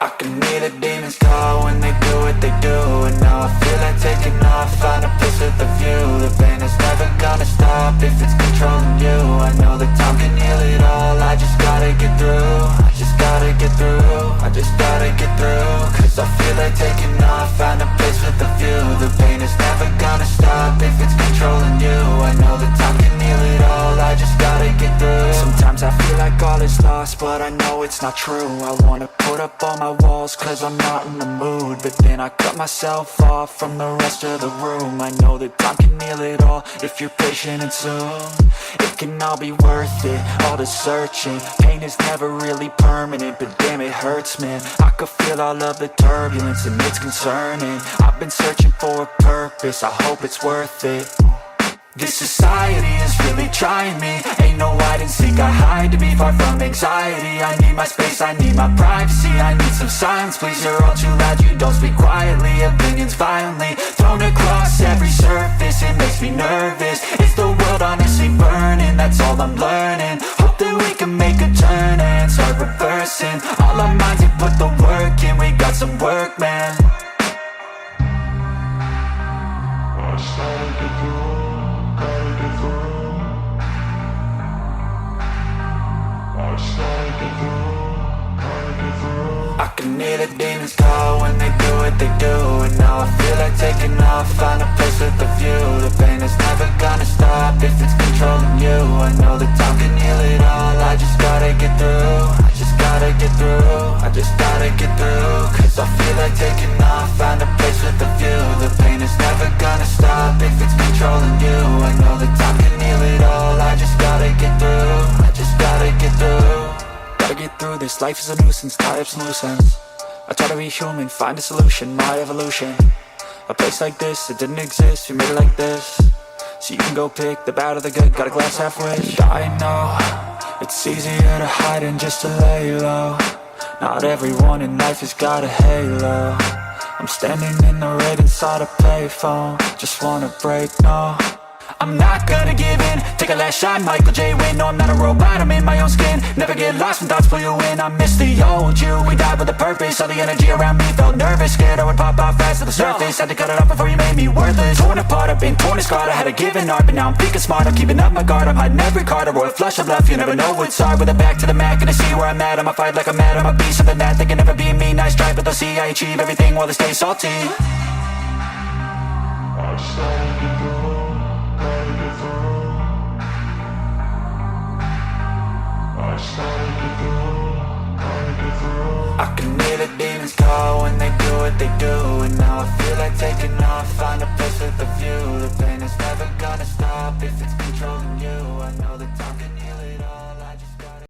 I can hear the demons call when they do what they do. And now I feel like taking off, find a place with a view. The pain is never gonna stop if it's controlling you. I know that time can heal it all, I just gotta get through. I just gotta get through, I just gotta get through. Cause I feel like taking off, find a place with a view. The pain is never gonna stop if it's controlling you. I know that time can heal it all, I just gotta get through. Sometimes I feel like all is lost, but I know it's not true. I wanna put up all my walls cause I'm not in the mood, but then I cut myself off from the rest of the room. I know that time can heal it all if you're patient and soon. It can all be worth it, all the searching. Pain is never really permanent, but damn it hurts, man. I could feel all of the turbulence and it's concerning. I've been searching for a purpose, I hope it's worth it. This society is really trying me. Ain't no hide and seek, I hide to be far from anxiety. I need my space, I need my privacy. I need some silence, please, you're all too loud. You don't speak quietly, opinions violently thrown across every surface. It makes me nervous, it's the world honestly burning. That's all I'm learning, hope that we can make a turn and start reversing. All our minds have put the work in, we got some work, man. I started to do. I can hear the demons call when they do what they do. And now I feel like taking off, find a place with a view. The pain is never gonna stop if it's controlling you. I know that time can heal it all, I just gotta get through. I just gotta get through, I just gotta get through. Cause I feel like taking off, find a place with a view. The pain is never gonna stop if it's controlling you. I know that time can heal it all, I just gotta get through. I just gotta get through. Gotta get through this, life is a nuisance, tie up some loose ends. I try to be human, find a solution, my evolution. A place like this, it didn't exist, we made it like this. So you can go pick the bad or the good, got a glass halfway. I know, it's easier to hide than just to lay low. Not everyone in life has got a halo. I'm standing in the red inside a payphone, just wanna break, no. I'm not gonna give in, take a last shot, Michael J. Win. No, I'm not a robot, I'm in my own skin. Never get lost when thoughts pull you in. I miss the old you, we died with a purpose. All the energy around me felt nervous, scared I would pop off fast to the surface. Had to cut it off before you made me worthless. Torn apart, I've been torn and scarred. I had a given art, but now I'm thinking smart. I'm keeping up my guard, I'm hiding every card. A royal flush of left, you never know what's hard. With a back to the mat, gonna see where I'm at. I'ma fight like I'm mad, I'ma be something that they can never be me. Nice try, but they'll see I achieve everything while they stay salty. I started to go. I can hear the demons call when they do what they do. And now I feel like taking off, find a place with a view. The pain is never gonna stop if it's controlling you. I know that